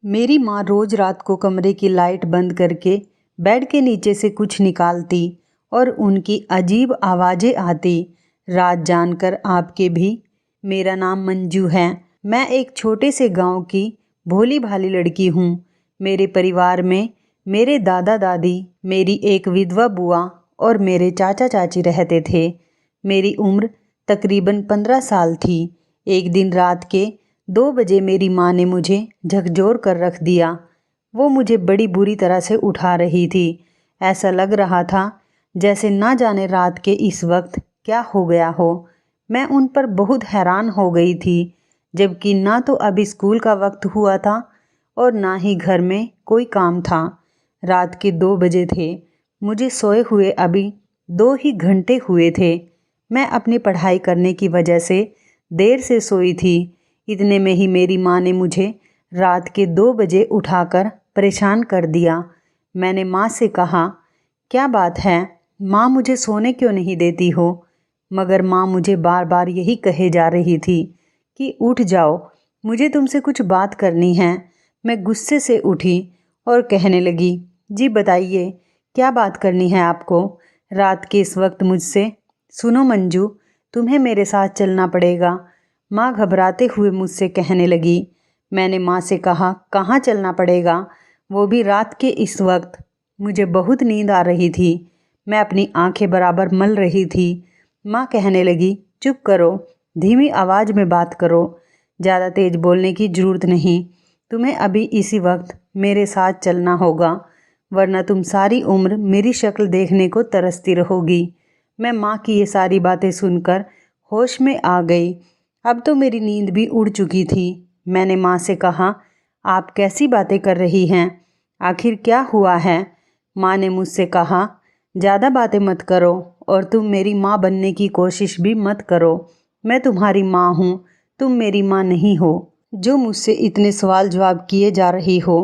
मेरी माँ रोज रात को कमरे की लाइट बंद करके बेड के नीचे से कुछ निकालती और उनकी अजीब आवाज़ें आती। राज जानकर आपके भी। मेरा नाम मंजू है। मैं एक छोटे से गांव की भोली भाली लड़की हूँ। मेरे परिवार में मेरे दादा दादी, मेरी एक विधवा बुआ और मेरे चाचा चाची रहते थे। मेरी उम्र तकरीबन 15 साल थी। एक दिन रात के 2 बजे मेरी माँ ने मुझे झकझोर कर रख दिया। वो मुझे बड़ी बुरी तरह से उठा रही थी। ऐसा लग रहा था जैसे ना जाने रात के इस वक्त क्या हो गया हो। मैं उन पर बहुत हैरान हो गई थी, जबकि ना तो अभी स्कूल का वक्त हुआ था और ना ही घर में कोई काम था। रात के 2 बजे थे। मुझे सोए हुए अभी 2 ही घंटे हुए थे। मैं अपनी पढ़ाई करने की वजह से देर से सोई थी। इतने में ही मेरी माँ ने मुझे रात के 2 बजे उठाकर परेशान कर दिया। मैंने माँ से कहा, क्या बात है माँ, मुझे सोने क्यों नहीं देती हो? मगर माँ मुझे बार बार यही कहे जा रही थी कि उठ जाओ, मुझे तुमसे कुछ बात करनी है। मैं गुस्से से उठी और कहने लगी, जी बताइए, क्या बात करनी है आपको रात के इस वक्त मुझसे? सुनो मंजू, तुम्हें मेरे साथ चलना पड़ेगा, माँ घबराते हुए मुझसे कहने लगी। मैंने माँ से कहा, कहाँ चलना पड़ेगा, वो भी रात के इस वक्त? मुझे बहुत नींद आ रही थी। मैं अपनी आंखें बराबर मल रही थी। माँ कहने लगी, चुप करो, धीमी आवाज़ में बात करो, ज़्यादा तेज़ बोलने की ज़रूरत नहीं। तुम्हें अभी इसी वक्त मेरे साथ चलना होगा, वरना तुम सारी उम्र मेरी शक्ल देखने को तरसती रहोगी। मैं माँ की ये सारी बातें सुनकर होश में आ गई। अब तो मेरी नींद भी उड़ चुकी थी। मैंने माँ से कहा, आप कैसी बातें कर रही हैं? आखिर क्या हुआ है? माँ ने मुझसे कहा, ज़्यादा बातें मत करो और तुम मेरी माँ बनने की कोशिश भी मत करो। मैं तुम्हारी माँ हूँ, तुम मेरी माँ नहीं हो जो मुझसे इतने सवाल जवाब किए जा रही हो।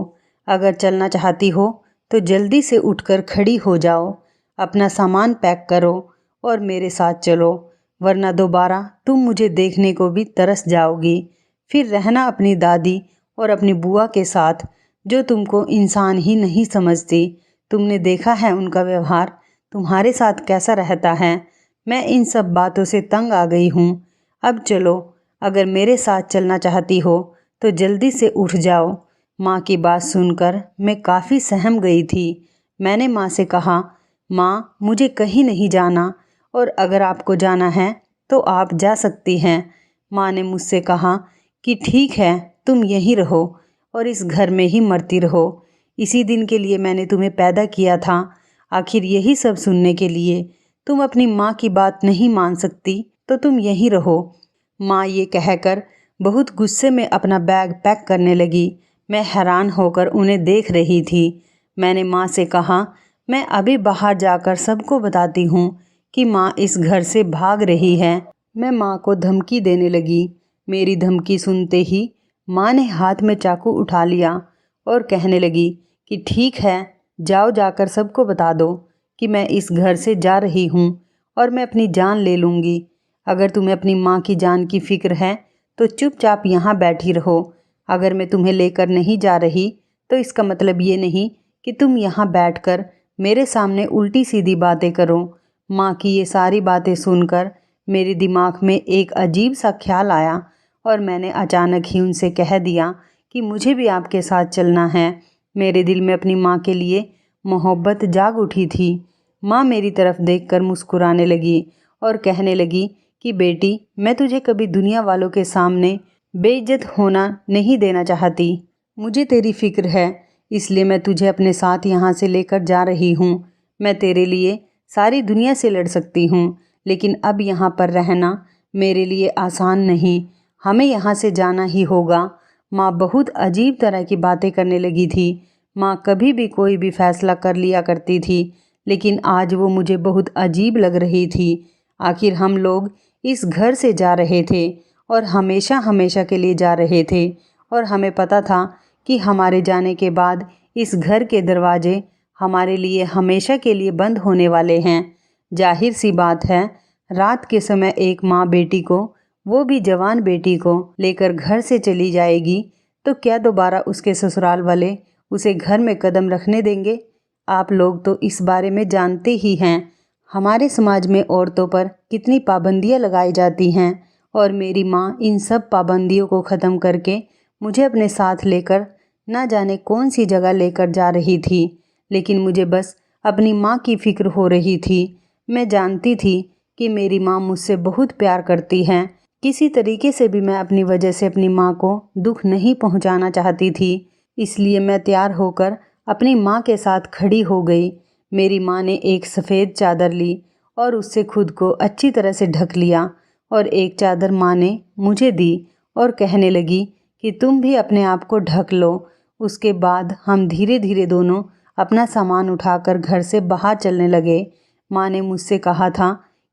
अगर चलना चाहती हो तो जल्दी से उठकर खड़ी हो जाओ, अपना सामान पैक करो और मेरे साथ चलो, वरना दोबारा तुम मुझे देखने को भी तरस जाओगी। फिर रहना अपनी दादी और अपनी बुआ के साथ, जो तुमको इंसान ही नहीं समझती। तुमने देखा है उनका व्यवहार तुम्हारे साथ कैसा रहता है। मैं इन सब बातों से तंग आ गई हूँ। अब चलो, अगर मेरे साथ चलना चाहती हो तो जल्दी से उठ जाओ। माँ की बात सुनकर मैं काफ़ी सहम गई थी। मैंने माँ से कहा, माँ मुझे कहीं नहीं जाना, और अगर आपको जाना है तो आप जा सकती हैं। माँ ने मुझसे कहा कि ठीक है, तुम यहीं रहो और इस घर में ही मरती रहो। इसी दिन के लिए मैंने तुम्हें पैदा किया था, आखिर यही सब सुनने के लिए। तुम अपनी माँ की बात नहीं मान सकती तो तुम यहीं रहो। माँ ये कहकर बहुत गुस्से में अपना बैग पैक करने लगी। मैं हैरान होकर उन्हें देख रही थी। मैंने माँ से कहा, मैं अभी बाहर जाकर सबको बताती हूँ कि माँ इस घर से भाग रही है। मैं माँ को धमकी देने लगी। मेरी धमकी सुनते ही माँ ने हाथ में चाकू उठा लिया और कहने लगी कि ठीक है, जाओ, जाकर सबको बता दो कि मैं इस घर से जा रही हूँ और मैं अपनी जान ले लूँगी। अगर तुम्हें अपनी माँ की जान की फ़िक्र है तो चुपचाप यहाँ बैठी रहो। अगर मैं तुम्हें लेकर नहीं जा रही तो इसका मतलब ये नहीं कि तुम यहाँ बैठकर मेरे सामने उल्टी सीधी बातें करो। माँ की ये सारी बातें सुनकर मेरे दिमाग में एक अजीब सा ख्याल आया और मैंने अचानक ही उनसे कह दिया कि मुझे भी आपके साथ चलना है। मेरे दिल में अपनी माँ के लिए मोहब्बत जाग उठी थी। माँ मेरी तरफ देखकर मुस्कुराने लगी और कहने लगी कि बेटी, मैं तुझे कभी दुनिया वालों के सामने बेइज्जत होना नहीं देना चाहती। मुझे तेरी फ़िक्र है, इसलिए मैं तुझे अपने साथ यहाँ से लेकर जा रही हूँ। मैं तेरे लिए सारी दुनिया से लड़ सकती हूँ, लेकिन अब यहाँ पर रहना मेरे लिए आसान नहीं। हमें यहाँ से जाना ही होगा। माँ बहुत अजीब तरह की बातें करने लगी थी। माँ कभी भी कोई भी फैसला कर लिया करती थी, लेकिन आज वो मुझे बहुत अजीब लग रही थी। आखिर हम लोग इस घर से जा रहे थे और हमेशा हमेशा के लिए जा रहे थे, और हमें पता था कि हमारे जाने के बाद इस घर के दरवाजे हमारे लिए हमेशा के लिए बंद होने वाले हैं। जाहिर सी बात है, रात के समय एक माँ बेटी को, वो भी जवान बेटी को लेकर घर से चली जाएगी तो क्या दोबारा उसके ससुराल वाले उसे घर में कदम रखने देंगे? आप लोग तो इस बारे में जानते ही हैं हमारे समाज में औरतों पर कितनी पाबंदियां लगाई जाती हैं, और मेरी माँ इन सब पाबंदियों को ख़त्म करके मुझे अपने साथ लेकर ना जाने कौन सी जगह लेकर जा रही थी। लेकिन मुझे बस अपनी माँ की फ़िक्र हो रही थी। मैं जानती थी कि मेरी माँ मुझसे बहुत प्यार करती हैं। किसी तरीके से भी मैं अपनी वजह से अपनी माँ को दुख नहीं पहुँचाना चाहती थी। इसलिए मैं तैयार होकर अपनी माँ के साथ खड़ी हो गई। मेरी माँ ने एक सफ़ेद चादर ली और उससे खुद को अच्छी तरह से ढक लिया, और एक चादर माँ ने मुझे दी और कहने लगी कि तुम भी अपने आप को ढक लो। उसके बाद हम धीरे धीरे दोनों अपना सामान उठाकर घर से बाहर चलने लगे। माँ ने मुझसे कहा था,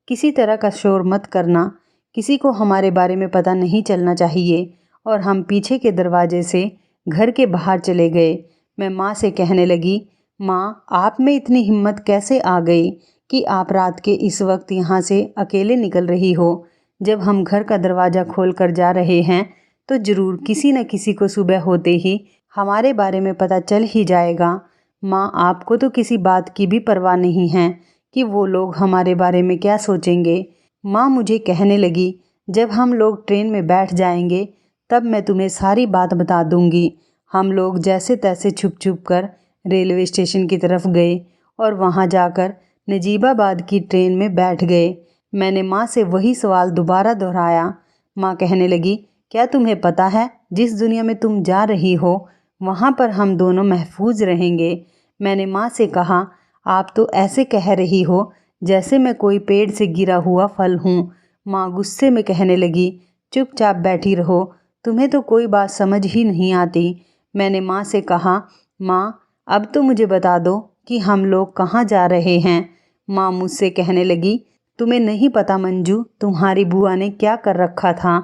किसी तरह का शोर मत करना, किसी को हमारे बारे में पता नहीं चलना चाहिए। और हम पीछे के दरवाजे से घर के बाहर चले गए। मैं माँ से कहने लगी, माँ आप में इतनी हिम्मत कैसे आ गई कि आप रात के इस वक्त यहाँ से अकेले निकल रही हो? जब हम घर का दरवाज़ा खोल कर जा रहे हैं तो ज़रूर किसी न किसी को सुबह होते ही हमारे बारे में पता चल ही जाएगा। माँ आपको तो किसी बात की भी परवाह नहीं है कि वो लोग हमारे बारे में क्या सोचेंगे। माँ मुझे कहने लगी, जब हम लोग ट्रेन में बैठ जाएंगे तब मैं तुम्हें सारी बात बता दूंगी। हम लोग जैसे तैसे छुप छुप कर रेलवे स्टेशन की तरफ गए और वहाँ जाकर नजीबाबाद की ट्रेन में बैठ गए। मैंने माँ से वही सवाल दोबारा दोहराया। माँ कहने लगी, क्या तुम्हें पता है जिस दुनिया में तुम जा रही हो वहाँ पर हम दोनों महफूज रहेंगे? मैंने माँ से कहा, आप तो ऐसे कह रही हो जैसे मैं कोई पेड़ से गिरा हुआ फल हूँ। माँ गुस्से में कहने लगी, चुपचाप बैठी रहो, तुम्हें तो कोई बात समझ ही नहीं आती। मैंने माँ से कहा, माँ अब तो मुझे बता दो कि हम लोग कहाँ जा रहे हैं। माँ मुझसे कहने लगी, तुम्हें नहीं पता मंजू, तुम्हारी बुआ ने क्या कर रखा था।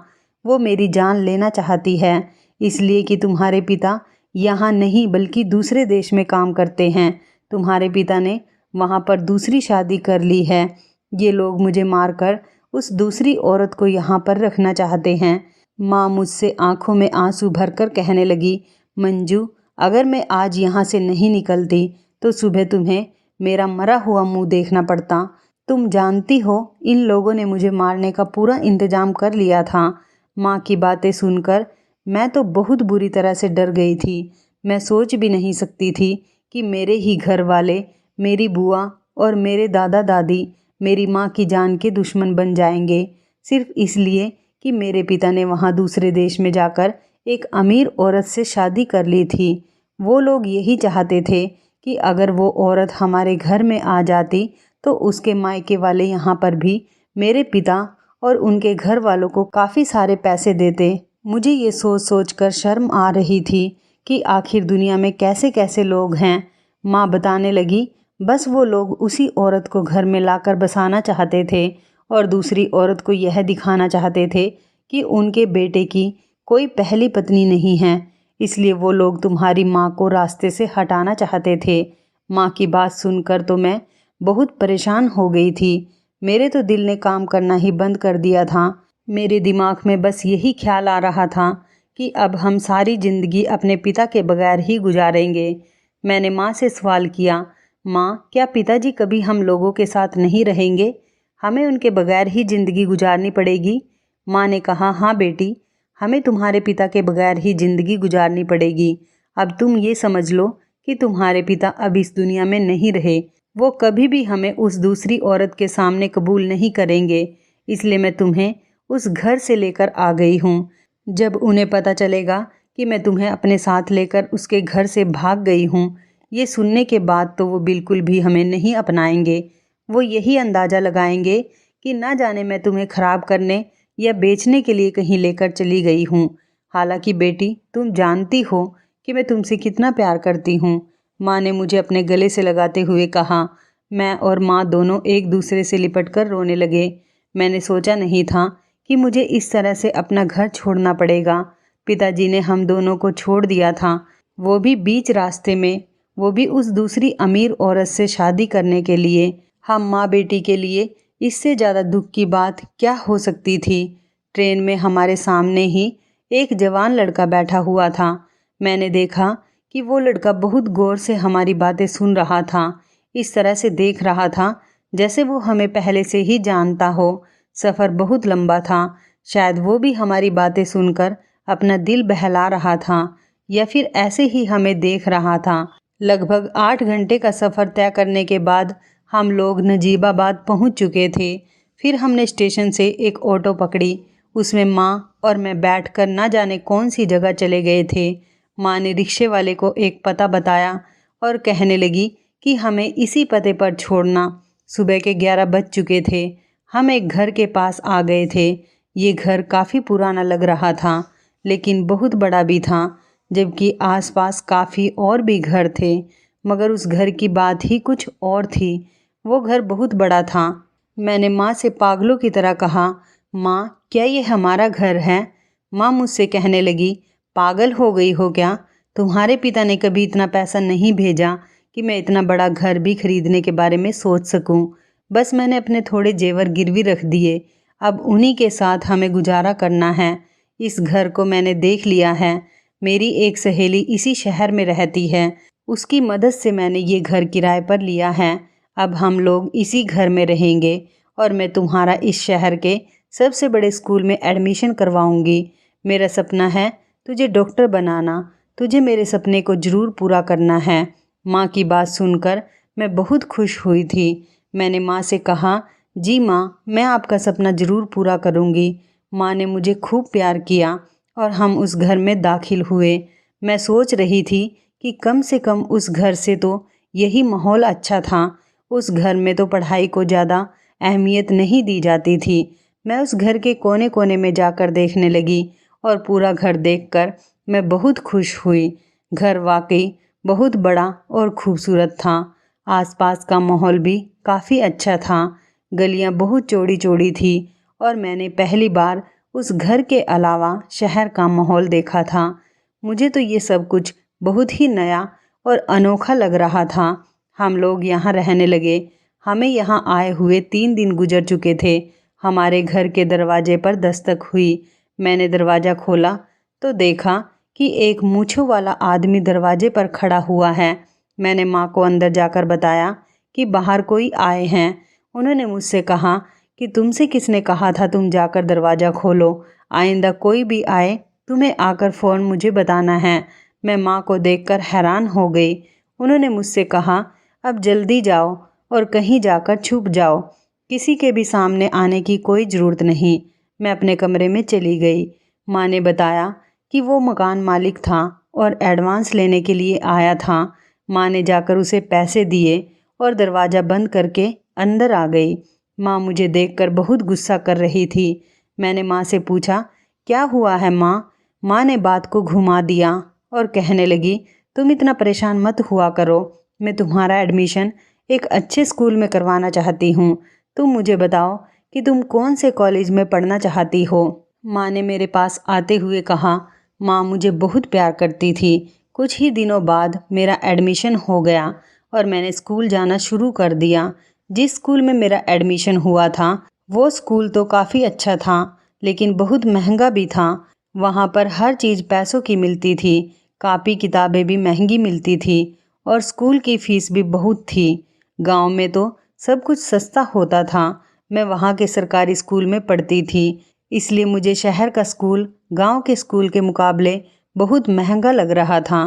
वो मेरी जान लेना चाहती है, इसलिए कि तुम्हारे पिता यहाँ नहीं बल्कि दूसरे देश में काम करते हैं। तुम्हारे पिता ने वहाँ पर दूसरी शादी कर ली है। ये लोग मुझे मारकर उस दूसरी औरत को यहाँ पर रखना चाहते हैं। माँ मुझसे आंखों में आंसू भरकर कहने लगी, मंजू अगर मैं आज यहाँ से नहीं निकलती तो सुबह तुम्हें मेरा मरा हुआ मुंह देखना पड़ता। तुम जानती हो इन लोगों ने मुझे मारने का पूरा इंतजाम कर लिया था। माँ की बातें सुनकर मैं तो बहुत बुरी तरह से डर गई थी। मैं सोच भी नहीं सकती थी कि मेरे ही घर वाले, मेरी बुआ और मेरे दादा दादी मेरी माँ की जान के दुश्मन बन जाएंगे, सिर्फ इसलिए कि मेरे पिता ने वहाँ दूसरे देश में जाकर एक अमीर औरत से शादी कर ली थी। वो लोग यही चाहते थे कि अगर वो औरत हमारे घर में आ जाती तो उसके मायके वाले यहाँ पर भी मेरे पिता और उनके घर वालों को काफ़ी सारे पैसे देते। मुझे ये सोच सोच कर शर्म आ रही थी कि आखिर दुनिया में कैसे कैसे लोग हैं। माँ बताने लगी, बस वो लोग उसी औरत को घर में लाकर बसाना चाहते थे और दूसरी औरत को यह दिखाना चाहते थे कि उनके बेटे की कोई पहली पत्नी नहीं है, इसलिए वो लोग तुम्हारी माँ को रास्ते से हटाना चाहते थे। माँ की बात सुनकर तो मैं बहुत परेशान हो गई थी। मेरे तो दिल ने काम करना ही बंद कर दिया था। मेरे दिमाग में बस यही ख्याल आ रहा था कि अब हम सारी ज़िंदगी अपने पिता के बगैर ही गुजारेंगे। मैंने माँ से सवाल किया, माँ क्या पिताजी कभी हम लोगों के साथ नहीं रहेंगे? हमें उनके बगैर ही ज़िंदगी गुजारनी पड़ेगी? माँ ने कहा, हाँ बेटी, हमें तुम्हारे पिता के बगैर ही ज़िंदगी गुजारनी पड़ेगी। अब तुम ये समझ लो कि तुम्हारे पिता अब इस दुनिया में नहीं रहे। वो कभी भी हमें उस दूसरी औरत के सामने कबूल नहीं करेंगे, इसलिए मैं तुम्हें उस घर से लेकर आ गई हूँ। जब उन्हें पता चलेगा कि मैं तुम्हें अपने साथ लेकर उसके घर से भाग गई हूँ, ये सुनने के बाद तो वो बिल्कुल भी हमें नहीं अपनाएंगे। वो यही अंदाज़ा लगाएंगे कि ना जाने मैं तुम्हें ख़राब करने या बेचने के लिए कहीं लेकर चली गई हूँ। हालांकि बेटी तुम जानती हो कि मैं तुमसे कितना प्यार करती हूँ। माँ ने मुझे अपने गले से लगाते हुए कहा। मैं और माँ दोनों एक दूसरे से लिपट कर रोने लगे। मैंने सोचा नहीं था कि मुझे इस तरह से अपना घर छोड़ना पड़ेगा। पिताजी ने हम दोनों को छोड़ दिया था, वो भी बीच रास्ते में, वो भी उस दूसरी अमीर औरत से शादी करने के लिए। हम माँ बेटी के लिए इससे ज़्यादा दुख की बात क्या हो सकती थी। ट्रेन में हमारे सामने ही एक जवान लड़का बैठा हुआ था। मैंने देखा कि वो लड़का बहुत गौर से हमारी बातें सुन रहा था। इस तरह से देख रहा था जैसे वो हमें पहले से ही जानता हो। सफ़र बहुत लंबा था। शायद वो भी हमारी बातें सुनकर अपना दिल बहला रहा था या फिर ऐसे ही हमें देख रहा था। लगभग 8 घंटे का सफ़र तय करने के बाद हम लोग नजीबाबाद पहुंच चुके थे। फिर हमने स्टेशन से एक ऑटो पकड़ी। उसमें माँ और मैं बैठकर ना जाने कौन सी जगह चले गए थे। माँ ने रिक्शे वाले को एक पता बताया और कहने लगी कि हमें इसी पते पर छोड़ना। सुबह के 11 बज चुके थे। हम एक घर के पास आ गए थे। ये घर काफ़ी पुराना लग रहा था, लेकिन बहुत बड़ा भी था, जबकि आसपास काफ़ी और भी घर थे। मगर उस घर की बात ही कुछ और थी। वो घर बहुत बड़ा था। मैंने माँ से पागलों की तरह कहा, माँ क्या ये हमारा घर है? माँ मुझसे कहने लगी, पागल हो गई हो क्या? तुम्हारे पिता ने कभी इतना पैसा नहीं भेजा कि मैं इतना बड़ा घर भी खरीदने के बारे में सोच सकूं। बस मैंने अपने थोड़े जेवर गिरवी रख दिए। अब उन्हीं के साथ हमें गुजारा करना है। इस घर को मैंने देख लिया है। मेरी एक सहेली इसी शहर में रहती है। उसकी मदद से मैंने ये घर किराए पर लिया है। अब हम लोग इसी घर में रहेंगे और मैं तुम्हारा इस शहर के सबसे बड़े स्कूल में एडमिशन करवाऊंगी। मेरा सपना है तुझे डॉक्टर बनाना। तुझे मेरे सपने को ज़रूर पूरा करना है। माँ की बात सुनकर मैं बहुत खुश हुई थी। मैंने माँ से कहा, जी माँ, मैं आपका सपना ज़रूर पूरा करूँगी। माँ ने मुझे खूब प्यार किया और हम उस घर में दाखिल हुए। मैं सोच रही थी कि कम से कम उस घर से तो यही माहौल अच्छा था। उस घर में तो पढ़ाई को ज़्यादा अहमियत नहीं दी जाती थी। मैं उस घर के कोने कोने में जाकर देखने लगी और पूरा घर देखकर मैं बहुत खुश हुई। घर वाकई बहुत बड़ा और खूबसूरत था। आसपास का माहौल भी काफ़ी अच्छा था। गलियां बहुत चौड़ी चौड़ी थी और मैंने पहली बार उस घर के अलावा शहर का माहौल देखा था। मुझे तो ये सब कुछ बहुत ही नया और अनोखा लग रहा था। हम लोग यहाँ रहने लगे। हमें यहाँ आए हुए 3 दिन गुजर चुके थे। हमारे घर के दरवाजे पर दस्तक हुई। मैंने दरवाज़ा खोला तो देखा कि एक मूंछों वाला आदमी दरवाजे पर खड़ा हुआ है। मैंने माँ को अंदर जाकर बताया कि बाहर कोई आए हैं। उन्होंने मुझसे कहा कि तुमसे किसने कहा था तुम जाकर दरवाज़ा खोलो? आइंदा कोई भी आए तुम्हें आकर फ़ौरन मुझे बताना है। मैं माँ को देखकर हैरान हो गई। उन्होंने मुझसे कहा, अब जल्दी जाओ और कहीं जाकर छुप जाओ। किसी के भी सामने आने की कोई ज़रूरत नहीं। मैं अपने कमरे में चली गई। माँ ने बताया कि वो मकान मालिक था और एडवांस लेने के लिए आया था। माँ ने जाकर उसे पैसे दिए और दरवाज़ा बंद करके अंदर आ गई। माँ मुझे देखकर बहुत गुस्सा कर रही थी। मैंने माँ से पूछा, क्या हुआ है माँ? माँ ने बात को घुमा दिया और कहने लगी, तुम इतना परेशान मत हुआ करो। मैं तुम्हारा एडमिशन एक अच्छे स्कूल में करवाना चाहती हूँ। तुम मुझे बताओ कि तुम कौन से कॉलेज में पढ़ना चाहती हो? माँ ने मेरे पास आते हुए कहा, माँ मुझे बहुत प्यार करती थी। कुछ ही दिनों बाद मेरा एडमिशन हो गया और मैंने स्कूल जाना शुरू कर दिया। जिस स्कूल में मेरा एडमिशन हुआ था वो स्कूल तो काफ़ी अच्छा था, लेकिन बहुत महंगा भी था। वहाँ पर हर चीज़ पैसों की मिलती थी। कापी किताबें भी महंगी मिलती थी और स्कूल की फ़ीस भी बहुत थी। गांव में तो सब कुछ सस्ता होता था। मैं वहाँ के सरकारी स्कूल में पढ़ती थी, इसलिए मुझे शहर का स्कूल गांव के स्कूल के मुकाबले बहुत महंगा लग रहा था।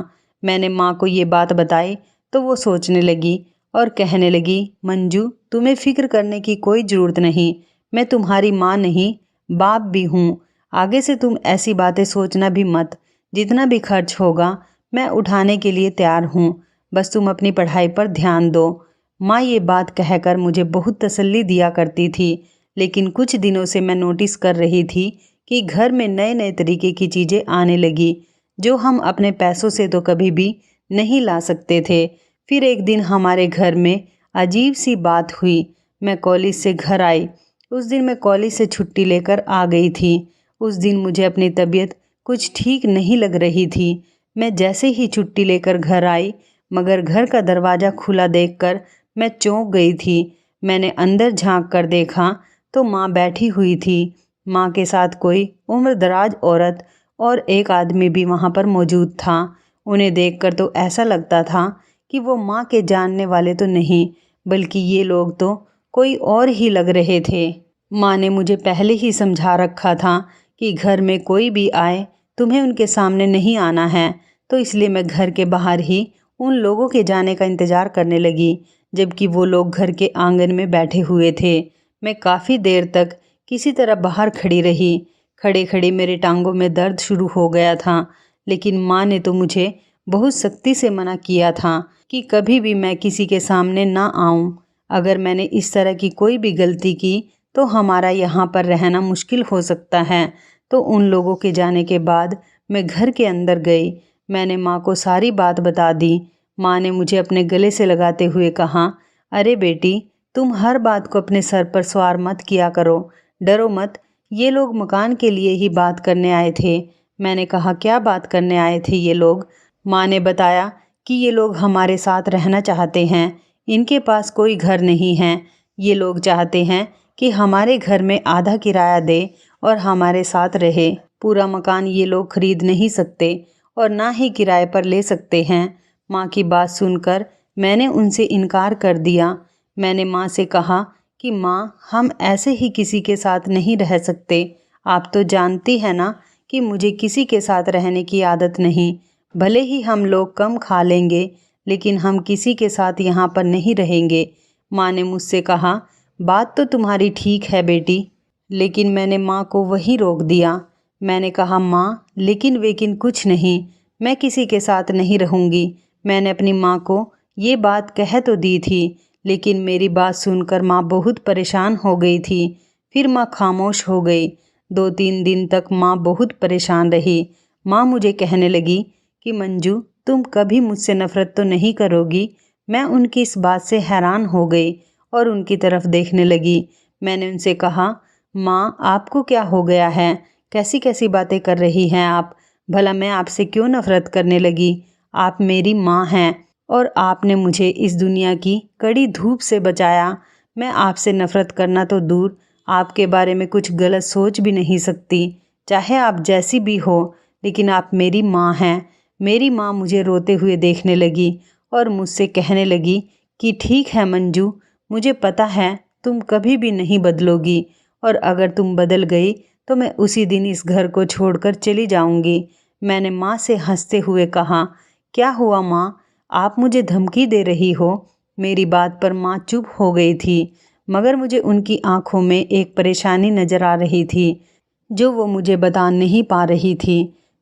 मैंने माँ को ये बात बताई तो वो सोचने लगी और कहने लगी, मंजू तुम्हें फ़िक्र करने की कोई ज़रूरत नहीं। मैं तुम्हारी माँ नहीं बाप भी हूँ। आगे से तुम ऐसी बातें सोचना भी मत। जितना भी खर्च होगा मैं उठाने के लिए तैयार हूँ। बस तुम अपनी पढ़ाई पर ध्यान दो। माँ ये बात कहकर मुझे बहुत तसल्ली दिया करती थी, लेकिन कुछ दिनों से मैं नोटिस कर रही थी कि घर में नए नए तरीके की चीज़ें आने लगी जो हम अपने पैसों से तो कभी भी नहीं ला सकते थे। फिर एक दिन हमारे घर में अजीब सी बात हुई। मैं कॉलेज से घर आई। उस दिन मैं कॉलेज से छुट्टी लेकर आ गई थी। उस दिन मुझे अपनी तबीयत कुछ ठीक नहीं लग रही थी। मैं जैसे ही छुट्टी लेकर घर आई, मगर घर का दरवाज़ा खुला देखकर मैं चौंक गई थी। मैंने अंदर झांक कर देखा तो माँ बैठी हुई थी। माँ के साथ कोई उम्रदराज औरत और एक आदमी भी वहाँ पर मौजूद था। उन्हें देखकर तो ऐसा लगता था कि वो माँ के जानने वाले तो नहीं, बल्कि ये लोग तो कोई और ही लग रहे थे। माँ ने मुझे पहले ही समझा रखा था कि घर में कोई भी आए तुम्हें उनके सामने नहीं आना है, तो इसलिए मैं घर के बाहर ही उन लोगों के जाने का इंतज़ार करने लगी, जबकि वो लोग घर के आंगन में बैठे हुए थे। मैं काफ़ी देर तक किसी तरह बाहर खड़ी रही। खड़े खड़े मेरे टांगों में दर्द शुरू हो गया था, लेकिन माँ ने तो मुझे बहुत सख्ती से मना किया था कि कभी भी मैं किसी के सामने ना आऊं। अगर मैंने इस तरह की कोई भी गलती की तो हमारा यहाँ पर रहना मुश्किल हो सकता है। तो उन लोगों के जाने के बाद मैं घर के अंदर गई। मैंने माँ को सारी बात बता दी। माँ ने मुझे अपने गले से लगाते हुए कहा, अरे बेटी, तुम हर बात को अपने सर पर सवार मत किया करो, डरो मत, ये लोग मकान के लिए ही बात करने आए थे। मैंने कहा, क्या बात करने आए थे ये लोग? माँ ने बताया कि ये लोग हमारे साथ रहना चाहते हैं, इनके पास कोई घर नहीं है। ये लोग चाहते हैं कि हमारे घर में आधा किराया दे और हमारे साथ रहे। पूरा मकान ये लोग खरीद नहीं सकते और ना ही किराए पर ले सकते हैं। माँ की बात सुनकर मैंने उनसे इनकार कर दिया। मैंने माँ से कहा कि माँ, हम ऐसे ही किसी के साथ नहीं रह सकते। आप तो जानती हैं ना कि मुझे किसी के साथ रहने की आदत नहीं। भले ही हम लोग कम खा लेंगे, लेकिन हम किसी के साथ यहाँ पर नहीं रहेंगे। माँ ने मुझसे कहा, बात तो तुम्हारी ठीक है बेटी, लेकिन मैंने माँ को वहीं रोक दिया। मैंने कहा, माँ, लेकिन वेकिन कुछ नहीं, मैं किसी के साथ नहीं रहूँगी। मैंने अपनी माँ को ये बात कह तो दी थी, लेकिन मेरी बात सुनकर माँ बहुत परेशान हो गई थी। फिर माँ खामोश हो गई। 2-3 दिन तक माँ बहुत परेशान रही। माँ मुझे कहने लगी कि मंजू, तुम कभी मुझसे नफ़रत तो नहीं करोगी? मैं उनकी इस बात से हैरान हो गई और उनकी तरफ देखने लगी। मैंने उनसे कहा, माँ, आपको क्या हो गया है? कैसी कैसी बातें कर रही हैं आप? भला मैं आपसे क्यों नफ़रत करने लगी? आप मेरी माँ हैं और आपने मुझे इस दुनिया की कड़ी धूप से बचाया। मैं आपसे नफ़रत करना तो दूर, आपके बारे में कुछ गलत सोच भी नहीं सकती, चाहे आप जैसी भी हो, लेकिन आप मेरी माँ हैं। मेरी माँ मुझे रोते हुए देखने लगी और मुझसे कहने लगी कि ठीक है मंजू, मुझे पता है तुम कभी भी नहीं बदलोगी, और अगर तुम बदल गई तो मैं उसी दिन इस घर को छोड़कर चली जाऊंगी। मैंने माँ से हंसते हुए कहा, क्या हुआ माँ, आप मुझे धमकी दे रही हो? मेरी बात पर माँ चुप हो गई थी, मगर मुझे उनकी आंखों में एक परेशानी नज़र आ रही थी जो वो मुझे बता नहीं पा रही थी।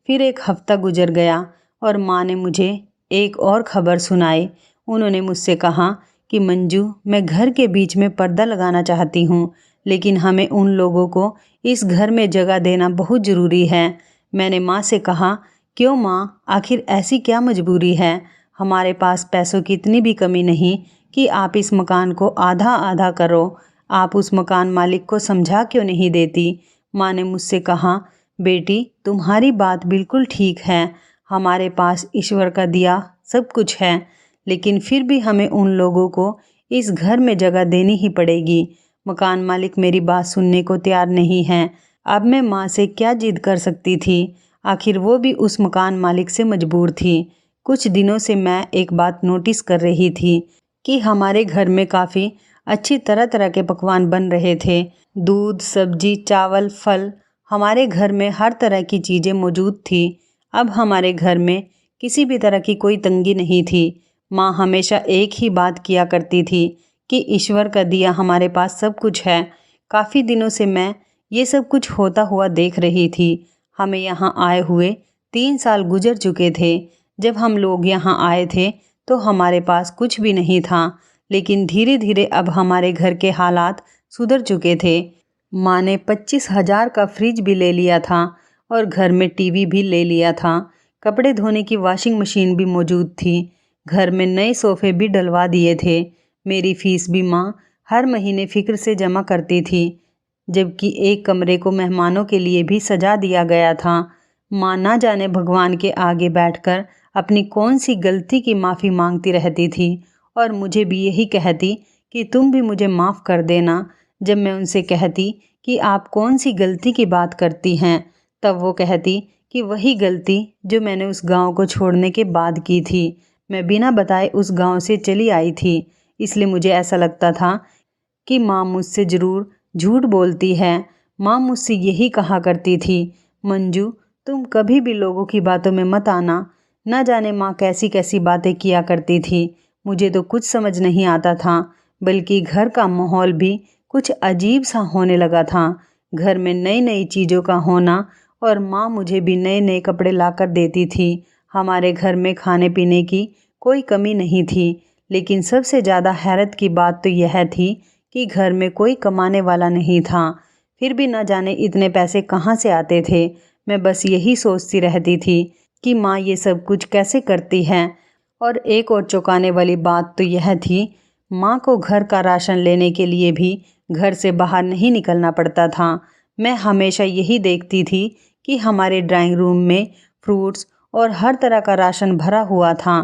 फिर एक हफ्ता गुजर गया और माँ ने मुझे एक और ख़बर सुनाई। उन्होंने मुझसे कहा कि मंजू, मैं घर के बीच में पर्दा लगाना चाहती हूँ, लेकिन हमें उन लोगों को इस घर में जगह देना बहुत ज़रूरी है। मैंने माँ से कहा, क्यों माँ, आखिर ऐसी क्या मजबूरी है? हमारे पास पैसों की इतनी भी कमी नहीं कि आप इस मकान को आधा आधा करो। आप उस मकान मालिक को समझा क्यों नहीं देती? माँ ने मुझसे कहा, बेटी, तुम्हारी बात बिल्कुल ठीक है। हमारे पास ईश्वर का दिया सब कुछ है, लेकिन फिर भी हमें उन लोगों को इस घर में जगह देनी ही पड़ेगी। मकान मालिक मेरी बात सुनने को तैयार नहीं है। अब मैं माँ से क्या जिद कर सकती थी? आखिर वो भी उस मकान मालिक से मजबूर थी। कुछ दिनों से मैं एक बात नोटिस कर रही थी कि हमारे घर में काफ़ी अच्छी तरह तरह के पकवान बन रहे थे। दूध, सब्जी, चावल, फल, हमारे घर में हर तरह की चीज़ें मौजूद थी। अब हमारे घर में किसी भी तरह की कोई तंगी नहीं थी। माँ हमेशा एक ही बात किया करती थी कि ईश्वर का दिया हमारे पास सब कुछ है। काफ़ी दिनों से मैं ये सब कुछ होता हुआ देख रही थी। हमें यहाँ आए हुए 3 साल गुजर चुके थे। जब हम लोग यहाँ आए थे तो हमारे पास कुछ भी नहीं था, लेकिन धीरे धीरे अब हमारे घर के हालात सुधर चुके थे। माँ ने 25,000 का फ्रिज भी ले लिया था और घर में टीवी भी ले लिया था। कपड़े धोने की वॉशिंग मशीन भी मौजूद थी। घर में नए सोफ़े भी डलवा दिए थे। मेरी फ़ीस भी माँ हर महीने फ़िक्र से जमा करती थी, जबकि एक कमरे को मेहमानों के लिए भी सजा दिया गया था। माँ ना जाने भगवान के आगे बैठकर अपनी कौन सी गलती की माफ़ी मांगती रहती थी और मुझे भी यही कहती कि तुम भी मुझे माफ़ कर देना। जब मैं उनसे कहती कि आप कौन सी गलती की बात करती हैं, तब वो कहती कि वही गलती जो मैंने उस गांव को छोड़ने के बाद की थी। मैं बिना बताए उस गांव से चली आई थी, इसलिए मुझे ऐसा लगता था कि माँ मुझसे ज़रूर झूठ बोलती है। माँ मुझसे यही कहा करती थी, मंजू तुम कभी भी लोगों की बातों में मत आना। न जाने माँ कैसी कैसी बातें किया करती थी, मुझे तो कुछ समझ नहीं आता था, बल्कि घर का माहौल भी कुछ अजीब सा होने लगा था। घर में नई नई चीज़ों का होना और माँ मुझे भी नए नए कपड़े लाकर देती थी। हमारे घर में खाने पीने की कोई कमी नहीं थी, लेकिन सबसे ज़्यादा हैरत की बात तो यह थी कि घर में कोई कमाने वाला नहीं था। फिर भी न जाने इतने पैसे कहाँ से आते थे। मैं बस यही सोचती रहती थी कि माँ ये सब कुछ कैसे करती है। और एक और चौंकाने वाली बात तो यह थी, माँ को घर का राशन लेने के लिए भी घर से बाहर नहीं निकलना पड़ता था। मैं हमेशा यही देखती थी कि हमारे ड्राइंग रूम में फ्रूट्स और हर तरह का राशन भरा हुआ था।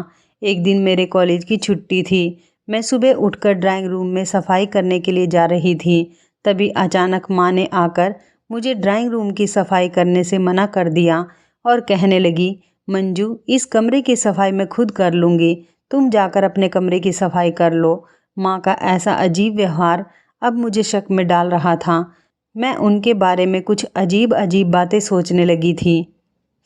एक दिन मेरे कॉलेज की छुट्टी थी। मैं सुबह उठकर ड्राइंग रूम में सफाई करने के लिए जा रही थी। तभी अचानक माँ ने आकर मुझे ड्राइंग रूम की सफाई करने से मना कर दिया और कहने लगी, मंजू इस कमरे की सफाई मैं खुद कर लूँगी, तुम जाकर अपने कमरे की सफाई कर लो। माँ का ऐसा अजीब व्यवहार अब मुझे शक में डाल रहा था। मैं उनके बारे में कुछ अजीब अजीब बातें सोचने लगी थी।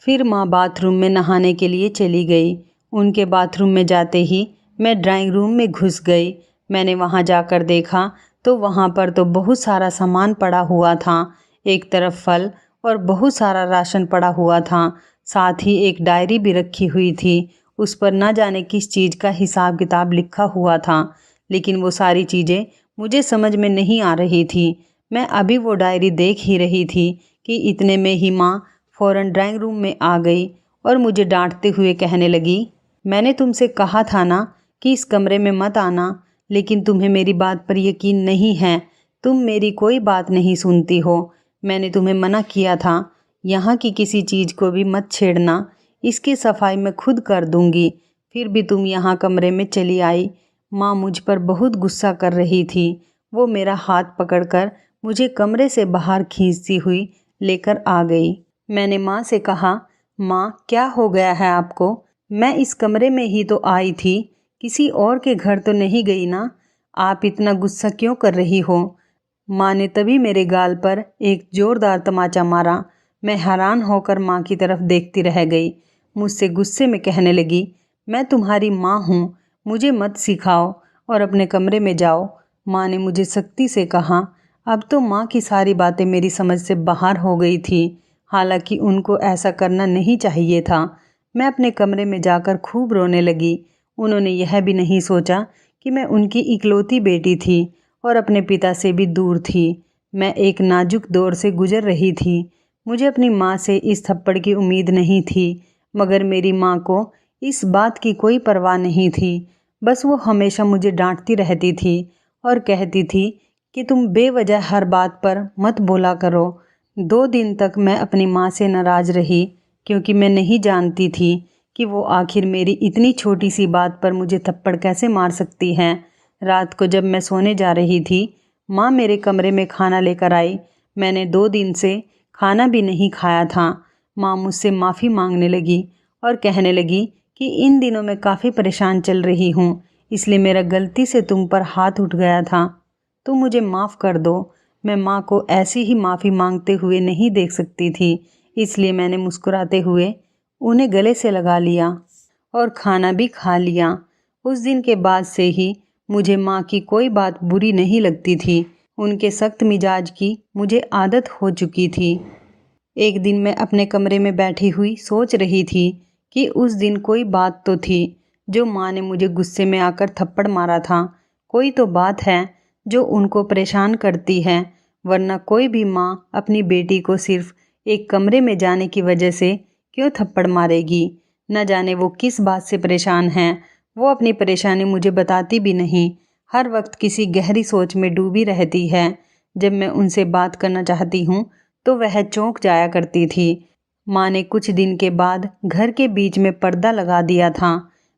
फिर माँ बाथरूम में नहाने के लिए चली गई। उनके बाथरूम में जाते ही मैं ड्राइंग रूम में घुस गई। मैंने वहाँ जाकर देखा तो वहाँ पर तो बहुत सारा सामान पड़ा हुआ था। एक तरफ फल और बहुत सारा राशन पड़ा हुआ था। साथ ही एक डायरी भी रखी हुई थी। उस पर ना जाने किस चीज़ का हिसाब किताब लिखा हुआ था, लेकिन वो सारी चीज़ें मुझे समझ में नहीं आ रही थी। मैं अभी वो डायरी देख ही रही थी कि इतने में ही माँ फ़ौरन ड्राइंग रूम में आ गई और मुझे डांटते हुए कहने लगी, मैंने तुमसे कहा था ना कि इस कमरे में मत आना, लेकिन तुम्हें मेरी बात पर यकीन नहीं है। तुम मेरी कोई बात नहीं सुनती हो। मैंने तुम्हें मना किया था, यहाँ की किसी चीज़ को भी मत छेड़ना, इसकी सफाई मैं खुद कर दूँगी। फिर भी तुम यहाँ कमरे में चली आई। माँ मुझ पर बहुत गुस्सा कर रही थी। वो मेरा हाथ पकड़कर मुझे कमरे से बाहर खींचती हुई लेकर आ गई। मैंने माँ से कहा, माँ क्या हो गया है आपको? मैं इस कमरे में ही तो आई थी, किसी और के घर तो नहीं गई ना? आप इतना गुस्सा क्यों कर रही हो? माँ ने तभी मेरे गाल पर एक ज़ोरदार तमाचा मारा। मैं हैरान होकर माँ की तरफ देखती रह गई। मुझसे गुस्से में कहने लगी, मैं तुम्हारी माँ हूँ, मुझे मत सिखाओ और अपने कमरे में जाओ। माँ ने मुझे सख्ती से कहा। अब तो माँ की सारी बातें मेरी समझ से बाहर हो गई थी, हालांकि उनको ऐसा करना नहीं चाहिए था। मैं अपने कमरे में जाकर खूब रोने लगी। उन्होंने यह भी नहीं सोचा कि मैं उनकी इकलौती बेटी थी और अपने पिता से भी दूर थी। मैं एक नाजुक दौर से गुजर रही थी। मुझे अपनी माँ से इस थप्पड़ की उम्मीद नहीं थी, मगर मेरी माँ को इस बात की कोई परवाह नहीं थी। बस वो हमेशा मुझे डांटती रहती थी और कहती थी कि तुम बेवजह हर बात पर मत बोला करो। 2 दिन तक मैं अपनी माँ से नाराज़ रही, क्योंकि मैं नहीं जानती थी कि वो आखिर मेरी इतनी छोटी सी बात पर मुझे थप्पड़ कैसे मार सकती है। रात को जब मैं सोने जा रही थी, माँ मेरे कमरे में खाना लेकर आई। मैंने 2 दिन से खाना भी नहीं खाया था। माँ मुझसे माफ़ी मांगने लगी और कहने लगी कि इन दिनों मैं काफ़ी परेशान चल रही हूँ, इसलिए मेरा गलती से तुम पर हाथ उठ गया था। तुम मुझे माफ़ कर दो। मैं माँ को ऐसी ही माफ़ी मांगते हुए नहीं देख सकती थी, इसलिए मैंने मुस्कुराते हुए उन्हें गले से लगा लिया और खाना भी खा लिया। उस दिन के बाद से ही मुझे माँ की कोई बात बुरी नहीं लगती थी। उनके सख्त मिजाज की मुझे आदत हो चुकी थी। एक दिन मैं अपने कमरे में बैठी हुई सोच रही थी कि उस दिन कोई बात तो थी जो माँ ने मुझे गुस्से में आकर थप्पड़ मारा था। कोई तो बात है जो उनको परेशान करती है, वरना कोई भी माँ अपनी बेटी को सिर्फ एक कमरे में जाने की वजह से क्यों थप्पड़ मारेगी। न जाने वो किस बात से परेशान हैं। वो अपनी परेशानी मुझे बताती भी नहीं, हर वक्त किसी गहरी सोच में डूबी रहती है। जब मैं उनसे बात करना चाहती हूँ तो वह चौंक जाया करती थी। माँ ने कुछ दिन के बाद घर के बीच में पर्दा लगा दिया था।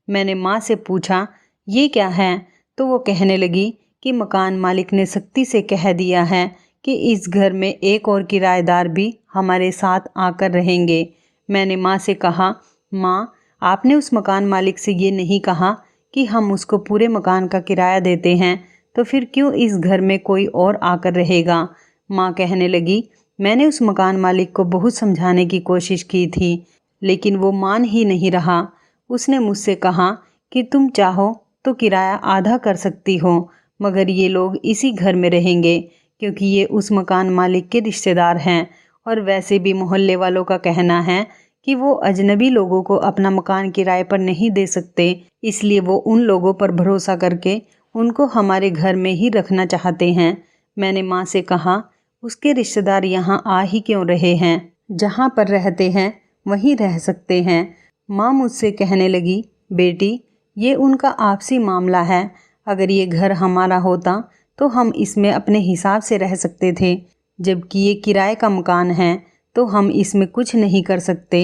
मैंने माँ से पूछा, ये क्या है? तो वो कहने लगी कि मकान मालिक ने सख्ती से कह दिया है कि इस घर में एक और किराएदार भी हमारे साथ आकर रहेंगे। मैंने माँ से कहा, माँ, आपने उस मकान मालिक से ये नहीं कहा कि हम उसको पूरे मकान का किराया देते हैं, तो फिर क्यों इस घर में कोई और आकर रहेगा। माँ कहने लगी, मैंने उस मकान मालिक को बहुत समझाने की कोशिश की थी, लेकिन वो मान ही नहीं रहा। उसने मुझसे कहा कि तुम चाहो तो किराया आधा कर सकती हो, मगर ये लोग इसी घर में रहेंगे क्योंकि ये उस मकान मालिक के रिश्तेदार हैं, और वैसे भी मोहल्ले वालों का कहना है कि वो अजनबी लोगों को अपना मकान किराए पर नहीं दे सकते, इसलिए वो उन लोगों पर भरोसा करके उनको हमारे घर में ही रखना चाहते हैं। मैंने माँ से कहा, उसके रिश्तेदार यहाँ आ ही क्यों रहे हैं, जहाँ पर रहते हैं वहीं रह सकते हैं। माँ मुझसे कहने लगी, बेटी, ये उनका आपसी मामला है, अगर ये घर हमारा होता तो हम इसमें अपने हिसाब से रह सकते थे, जबकि ये किराए का मकान है तो हम इसमें कुछ नहीं कर सकते।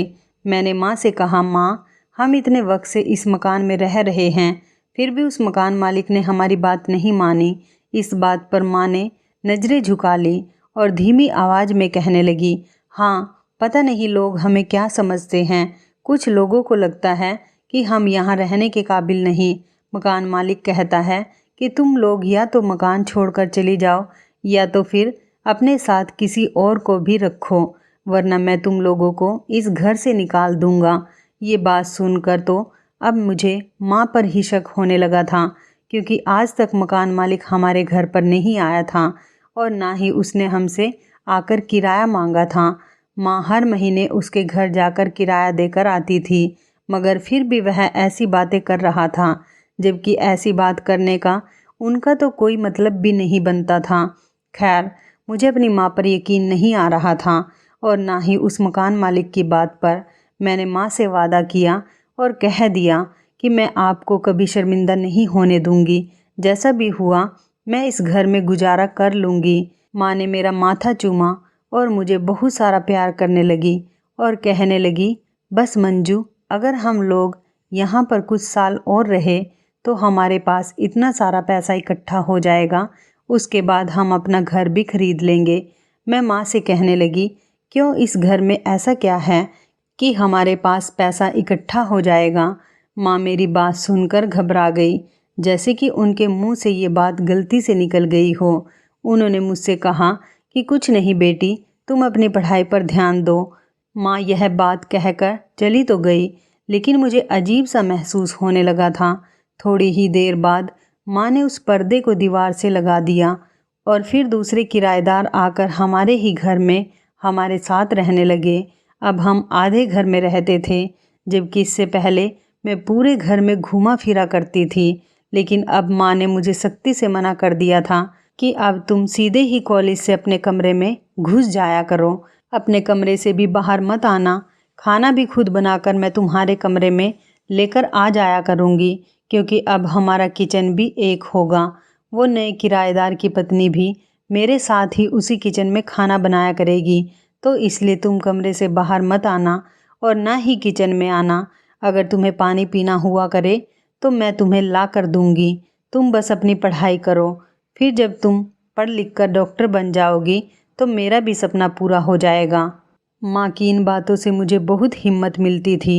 मैंने माँ से कहा, माँ, हम इतने वक्त से इस मकान में रह रहे हैं, फिर भी उस मकान मालिक ने हमारी बात नहीं मानी। इस बात पर माँ ने नज़रें झुका ली और धीमी आवाज़ में कहने लगी, हाँ, पता नहीं लोग हमें क्या समझते हैं। कुछ लोगों को लगता है कि हम यहाँ रहने के काबिल नहीं। मकान मालिक कहता है कि तुम लोग या तो मकान छोड़कर चली जाओ या तो फिर अपने साथ किसी और को भी रखो, वरना मैं तुम लोगों को इस घर से निकाल दूंगा। ये बात सुनकर तो अब मुझे माँ पर ही शक होने लगा था, क्योंकि आज तक मकान मालिक हमारे घर पर नहीं आया था और ना ही उसने हमसे आकर किराया मांगा था। माँ हर महीने उसके घर जाकर किराया देकर आती थी, मगर फिर भी वह ऐसी बातें कर रहा था, जबकि ऐसी बात करने का उनका तो कोई मतलब भी नहीं बनता था। खैर, मुझे अपनी माँ पर यकीन नहीं आ रहा था और ना ही उस मकान मालिक की बात पर। मैंने माँ से वादा किया और कह दिया कि मैं आपको कभी शर्मिंदा नहीं होने दूंगी, जैसा भी हुआ मैं इस घर में गुजारा कर लूँगी। माँ ने मेरा माथा चूमा और मुझे बहुत सारा प्यार करने लगी और कहने लगी, बस मंजू, अगर हम लोग यहाँ पर कुछ साल और रहे तो हमारे पास इतना सारा पैसा इकट्ठा हो जाएगा, उसके बाद हम अपना घर भी खरीद लेंगे। मैं माँ से कहने लगी, क्यों, इस घर में ऐसा क्या है कि हमारे पास पैसा इकट्ठा हो जाएगा। माँ मेरी बात सुनकर घबरा गई, जैसे कि उनके मुंह से ये बात गलती से निकल गई हो। उन्होंने मुझसे कहा कि कुछ नहीं बेटी, तुम अपनी पढ़ाई पर ध्यान दो। माँ यह बात कहकर चली तो गई, लेकिन मुझे अजीब सा महसूस होने लगा था। थोड़ी ही देर बाद माँ ने उस पर्दे को दीवार से लगा दिया और फिर दूसरे किराएदार आकर हमारे ही घर में हमारे साथ रहने लगे। अब हम आधे घर में रहते थे, जबकि इससे पहले मैं पूरे घर में घूमा फिरा करती थी। लेकिन अब माँ ने मुझे सख्ती से मना कर दिया था कि अब तुम सीधे ही कॉलेज से अपने कमरे में घुस जाया करो, अपने कमरे से भी बाहर मत आना। खाना भी खुद बनाकर मैं तुम्हारे कमरे में लेकर आ जाया करूँगी, क्योंकि अब हमारा किचन भी एक होगा। वो नए किराएदार की पत्नी भी मेरे साथ ही उसी किचन में खाना बनाया करेगी, तो इसलिए तुम कमरे से बाहर मत आना और ना ही किचन में आना। अगर तुम्हें पानी पीना हुआ करे तो मैं तुम्हें ला कर दूँगी। तुम बस अपनी पढ़ाई करो, फिर जब तुम पढ़ लिख कर डॉक्टर बन जाओगी तो मेरा भी सपना पूरा हो जाएगा। माँ की इन बातों से मुझे बहुत हिम्मत मिलती थी।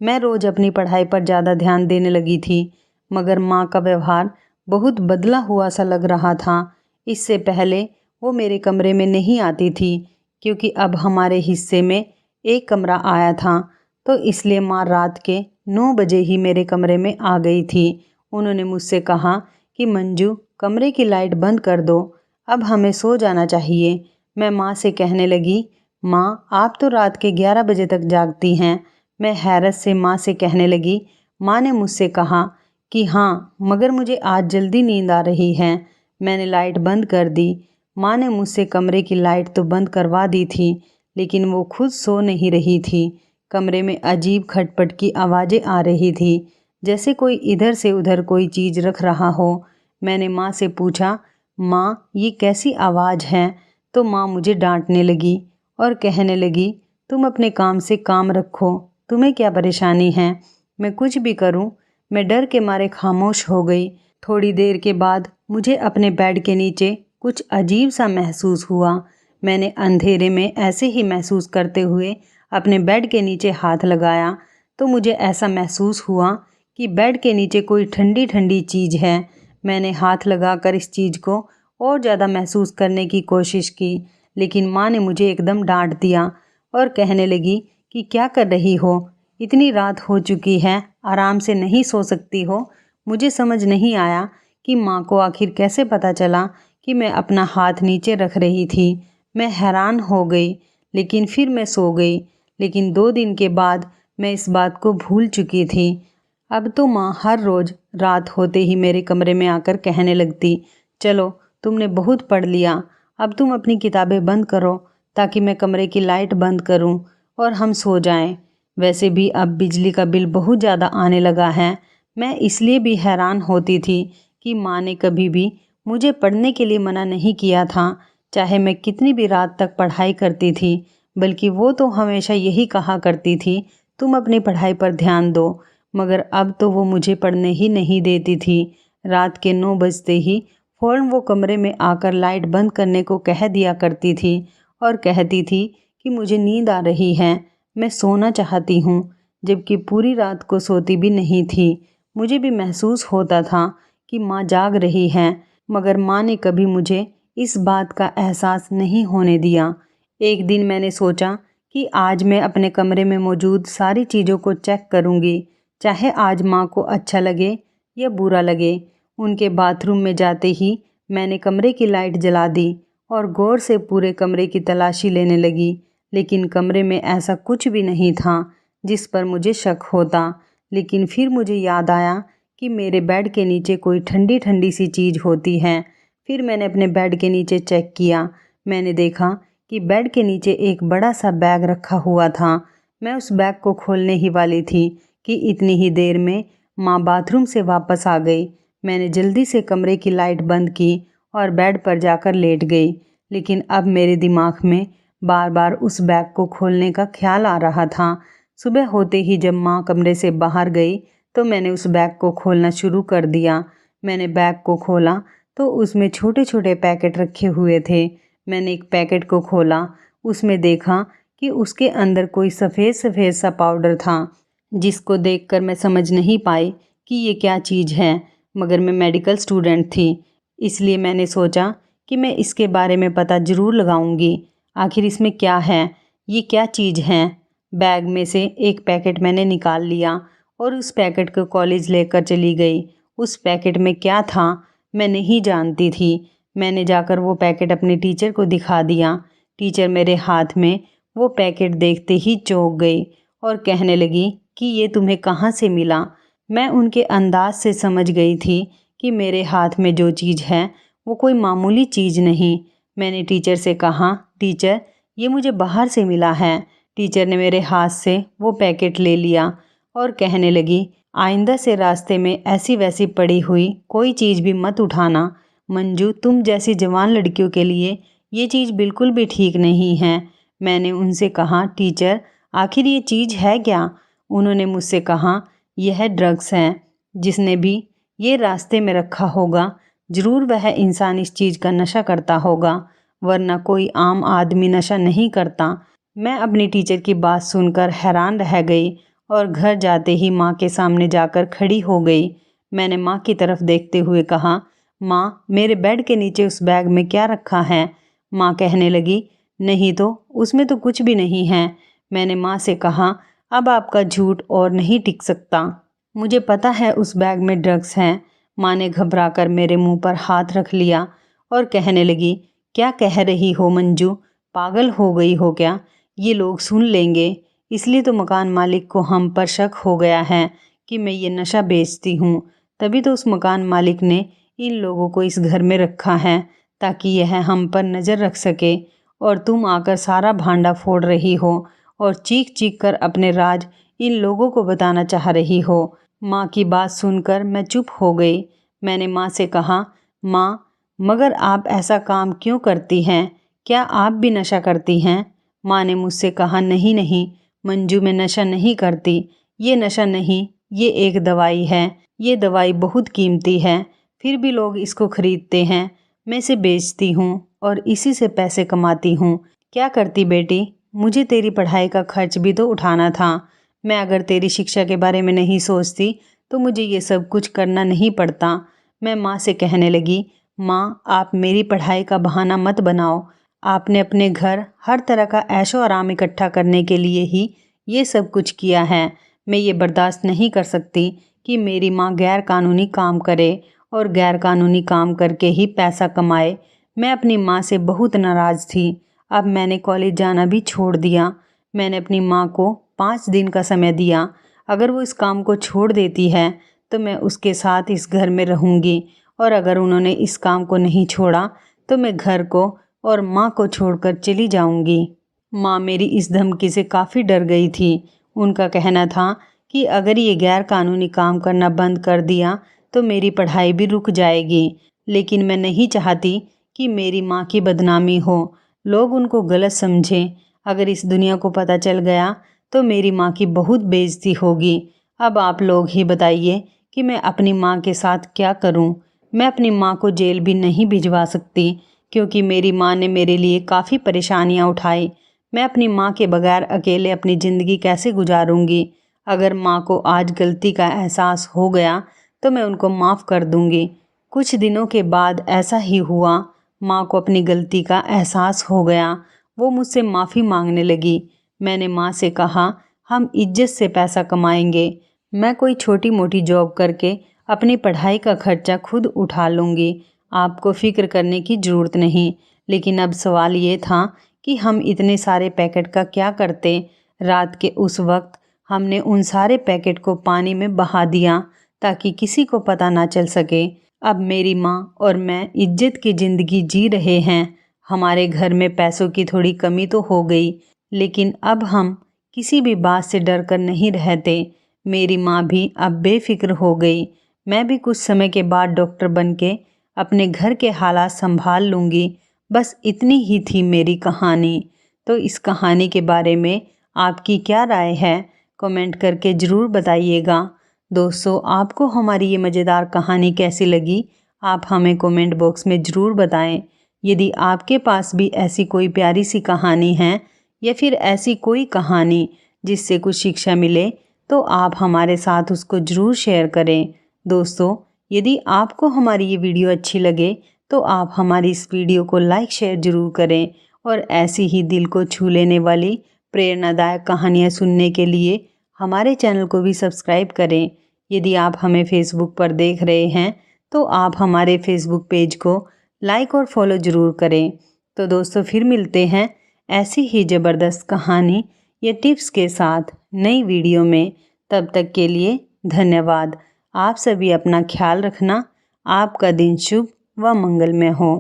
मैं रोज़ अपनी पढ़ाई पर ज़्यादा ध्यान देने लगी थी, मगर माँ का व्यवहार बहुत बदला हुआ सा लग रहा था। इससे पहले वो मेरे कमरे में नहीं आती थी, क्योंकि अब हमारे हिस्से में एक कमरा आया था, तो इसलिए माँ रात के 9 बजे ही मेरे कमरे में आ गई थी। उन्होंने मुझसे कहा कि मंजू, कमरे की लाइट बंद कर दो, अब हमें सो जाना चाहिए। मैं माँ से कहने लगी, माँ, आप तो रात के 11 बजे तक जागती हैं। मैं हैरत से माँ से कहने लगी। माँ ने मुझसे कहा कि हाँ, मगर मुझे आज जल्दी नींद आ रही है। मैंने लाइट बंद कर दी। माँ ने मुझसे कमरे की लाइट तो बंद करवा दी थी, लेकिन वो खुद सो नहीं रही थी। कमरे में अजीब खटपट की आवाज़ें आ रही थी, जैसे कोई इधर से उधर कोई चीज़ रख रहा हो। मैंने माँ से पूछा, माँ, ये कैसी आवाज़ है? तो माँ मुझे डांटने लगी और कहने लगी, तुम अपने काम से काम रखो, तुम्हें क्या परेशानी है? मैं कुछ भी करूं? मैं डर के मारे खामोश हो गई। थोड़ी देर के बाद मुझे अपने बेड के नीचे कुछ अजीब सा महसूस हुआ। मैंने अंधेरे में ऐसे ही महसूस करते हुए अपने बेड के नीचे हाथ लगाया तो मुझे ऐसा महसूस हुआ कि बेड के नीचे कोई ठंडी ठंडी चीज़ है। मैंने हाथ लगाकर इस चीज़ को और ज़्यादा महसूस करने की कोशिश की, लेकिन माँ ने मुझे एकदम डांट दिया और कहने लगी कि क्या कर रही हो, इतनी रात हो चुकी है, आराम से नहीं सो सकती हो। मुझे समझ नहीं आया कि माँ को आखिर कैसे पता चला कि मैं अपना हाथ नीचे रख रही थी। मैं हैरान हो गई, लेकिन फिर मैं सो गई। लेकिन 2 दिन के बाद मैं इस बात को भूल चुकी थी। अब तो माँ हर रोज़ रात होते ही मेरे कमरे में आकर कहने लगती, चलो तुमने बहुत पढ़ लिया, अब तुम अपनी किताबें बंद करो ताकि मैं कमरे की लाइट बंद करूं और हम सो जाएं। वैसे भी अब बिजली का बिल बहुत ज़्यादा आने लगा है। मैं इसलिए भी हैरान होती थी कि माँ ने कभी भी मुझे पढ़ने के लिए मना नहीं किया था, चाहे मैं कितनी भी रात तक पढ़ाई करती थी। बल्कि वो तो हमेशा यही कहा करती थी, तुम अपनी पढ़ाई पर ध्यान दो। मगर अब तो वो मुझे पढ़ने ही नहीं देती थी। रात के 9 बजते ही फ़ौरन वो कमरे में आकर लाइट बंद करने को कह दिया करती थी और कहती थी कि मुझे नींद आ रही है, मैं सोना चाहती हूँ, जबकि पूरी रात को सोती भी नहीं थी। मुझे भी महसूस होता था कि माँ जाग रही है, मगर माँ ने कभी मुझे इस बात का एहसास नहीं होने दिया। एक दिन मैंने सोचा कि आज मैं अपने कमरे में मौजूद सारी चीज़ों को चेक करूँगी, चाहे आज माँ को अच्छा लगे या बुरा लगे। उनके बाथरूम में जाते ही मैंने कमरे की लाइट जला दी और गौर से पूरे कमरे की तलाशी लेने लगी, लेकिन कमरे में ऐसा कुछ भी नहीं था जिस पर मुझे शक होता। लेकिन फिर मुझे याद आया कि मेरे बेड के नीचे कोई ठंडी ठंडी सी चीज़ होती है। फिर मैंने अपने बेड के नीचे चेक किया। मैंने देखा कि बेड के नीचे एक बड़ा सा बैग रखा हुआ था। मैं उस बैग को खोलने ही वाली थी कि इतनी ही देर में माँ बाथरूम से वापस आ गई। मैंने जल्दी से कमरे की लाइट बंद की और बेड पर जाकर लेट गई। लेकिन अब मेरे दिमाग में बार बार उस बैग को खोलने का ख्याल आ रहा था। सुबह होते ही जब माँ कमरे से बाहर गई तो मैंने उस बैग को खोलना शुरू कर दिया। मैंने बैग को खोला तो उसमें छोटे छोटे पैकेट रखे हुए थे। मैंने एक पैकेट को खोला, उसमें देखा कि उसके अंदर कोई सफ़ेद सफ़ेद सा पाउडर था, जिसको देखकर मैं समझ नहीं पाई कि ये क्या चीज़ है। मगर मैं मेडिकल स्टूडेंट थी, इसलिए मैंने सोचा कि मैं इसके बारे में पता ज़रूर लगाऊंगी। आखिर इसमें क्या है, ये क्या चीज़ है। बैग में से एक पैकेट मैंने निकाल लिया और उस पैकेट को कॉलेज लेकर चली गई। उस पैकेट में क्या था मैं नहीं जानती थी। मैंने जाकर वो पैकेट अपने टीचर को दिखा दिया। टीचर मेरे हाथ में वो पैकेट देखते ही चौंक गई और कहने लगी कि ये तुम्हें कहाँ से मिला। मैं उनके अंदाज से समझ गई थी कि मेरे हाथ में जो चीज़ है वो कोई मामूली चीज़ नहीं। मैंने टीचर से कहा, टीचर ये मुझे बाहर से मिला है। टीचर ने मेरे हाथ से वो पैकेट ले लिया और कहने लगी, आइंदा से रास्ते में ऐसी वैसी पड़ी हुई कोई चीज़ भी मत उठाना। मंजू, तुम जैसी जवान लड़कियों के लिए ये चीज़ बिल्कुल भी ठीक नहीं है। मैंने उनसे कहा, टीचर आखिर ये चीज़ है क्या। उन्होंने मुझसे कहा, यह ड्रग्स है। जिसने भी ये रास्ते में रखा होगा ज़रूर वह इंसान इस चीज़ का नशा करता होगा, वरना कोई आम आदमी नशा नहीं करता। मैं अपनी टीचर की बात सुनकर हैरान रह गई और घर जाते ही माँ के सामने जाकर खड़ी हो गई। मैंने माँ की तरफ देखते हुए कहा, माँ मेरे बेड के नीचे उस बैग में क्या रखा है। माँ कहने लगी, नहीं तो उसमें तो कुछ भी नहीं है। मैंने माँ से कहा, अब आपका झूठ और नहीं टिक सकता, मुझे पता है उस बैग में ड्रग्स हैं। माँ ने घबराकर मेरे मुंह पर हाथ रख लिया और कहने लगी, क्या कह रही हो मंजू, पागल हो गई हो क्या, ये लोग सुन लेंगे। इसलिए तो मकान मालिक को हम पर शक हो गया है कि मैं ये नशा बेचती हूँ। तभी तो उस मकान मालिक ने इन लोगों को इस घर में रखा है ताकि यह हम पर नज़र रख सके। और तुम आकर सारा भांडा फोड़ रही हो और चीख चीख कर अपने राज इन लोगों को बताना चाह रही हो। माँ की बात सुनकर मैं चुप हो गई। मैंने माँ से कहा, माँ मगर आप ऐसा काम क्यों करती हैं, क्या आप भी नशा करती हैं। माँ ने मुझसे कहा, नहीं नहीं मंजू, मैं नशा नहीं करती। ये नशा नहीं, ये एक दवाई है। ये दवाई बहुत कीमती है, फिर भी लोग इसको खरीदते हैं। मैं इसे बेचती हूँ और इसी से पैसे कमाती हूँ। क्या करती बेटी, मुझे तेरी पढ़ाई का खर्च भी तो उठाना था। मैं अगर तेरी शिक्षा के बारे में नहीं सोचती तो मुझे ये सब कुछ करना नहीं पड़ता। मैं माँ से कहने लगी, माँ आप मेरी पढ़ाई का बहाना मत बनाओ। आपने अपने घर हर तरह का ऐशो आराम इकट्ठा करने के लिए ही ये सब कुछ किया है। मैं ये बर्दाश्त नहीं कर सकती कि मेरी माँ गैर कानूनी काम करे और गैर कानूनी काम करके ही पैसा कमाए। मैं अपनी माँ से बहुत नाराज़ थी। अब मैंने कॉलेज जाना भी छोड़ दिया। मैंने अपनी माँ को 5 दिन का समय दिया। अगर वो इस काम को छोड़ देती है तो मैं उसके साथ इस घर में रहूँगी, और अगर उन्होंने इस काम को नहीं छोड़ा तो मैं घर को और माँ को छोड़कर चली जाऊँगी। माँ मेरी इस धमकी से काफ़ी डर गई थी। उनका कहना था कि अगर ये गैर कानूनी काम करना बंद कर दिया तो मेरी पढ़ाई भी रुक जाएगी। लेकिन मैं नहीं चाहती कि मेरी माँ की बदनामी हो, लोग उनको गलत समझें। अगर इस दुनिया को पता चल गया तो मेरी माँ की बहुत बेइज्जती होगी। अब आप लोग ही बताइए कि मैं अपनी माँ के साथ क्या करूँ। मैं अपनी माँ को जेल भी नहीं भिजवा सकती क्योंकि मेरी माँ ने मेरे लिए काफ़ी परेशानियाँ उठाई। मैं अपनी माँ के बगैर अकेले अपनी ज़िंदगी कैसे गुजारूंगी। अगर माँ को आज गलती का एहसास हो गया तो मैं उनको माफ़ कर दूंगी। कुछ दिनों के बाद ऐसा ही हुआ। माँ को अपनी गलती का एहसास हो गया। वो मुझसे माफ़ी मांगने लगी। मैंने माँ से कहा, हम इज्जत से पैसा कमाएंगे। मैं कोई छोटी मोटी जॉब करके अपनी पढ़ाई का खर्चा खुद उठा लूँगी। आपको फ़िक्र करने की ज़रूरत नहीं। लेकिन अब सवाल ये था कि हम इतने सारे पैकेट का क्या करते। रात के उस वक्त हमने उन सारे पैकेट को पानी में बहा दिया ताकि किसी को पता ना चल सके। अब मेरी माँ और मैं इज्जत की ज़िंदगी जी रहे हैं। हमारे घर में पैसों की थोड़ी कमी तो हो गई, लेकिन अब हम किसी भी बात से डर कर नहीं रहते। मेरी माँ भी अब बेफिक्र हो गई। मैं भी कुछ समय के बाद डॉक्टर बन के अपने घर के हालात संभाल लूँगी। बस इतनी ही थी मेरी कहानी। तो इस कहानी के बारे में आपकी क्या राय है, कमेंट करके ज़रूर बताइएगा। दोस्तों, आपको हमारी ये मज़ेदार कहानी कैसी लगी, आप हमें कमेंट बॉक्स में ज़रूर बताएं। यदि आपके पास भी ऐसी कोई प्यारी सी कहानी है या फिर ऐसी कोई कहानी जिससे कुछ शिक्षा मिले तो आप हमारे साथ उसको ज़रूर शेयर करें। दोस्तों, यदि आपको हमारी ये वीडियो अच्छी लगे तो आप हमारी इस वीडियो को लाइक शेयर ज़रूर करें, और ऐसी ही दिल को छू लेने वाली प्रेरणादायक कहानियाँ सुनने के लिए हमारे चैनल को भी सब्सक्राइब करें। यदि आप हमें फेसबुक पर देख रहे हैं तो आप हमारे फेसबुक पेज को लाइक और फॉलो ज़रूर करें। तो दोस्तों, फिर मिलते हैं ऐसी ही ज़बरदस्त कहानी या टिप्स के साथ नई वीडियो में। तब तक के लिए धन्यवाद। आप सभी अपना ख्याल रखना। आपका दिन शुभ व मंगलमय हो।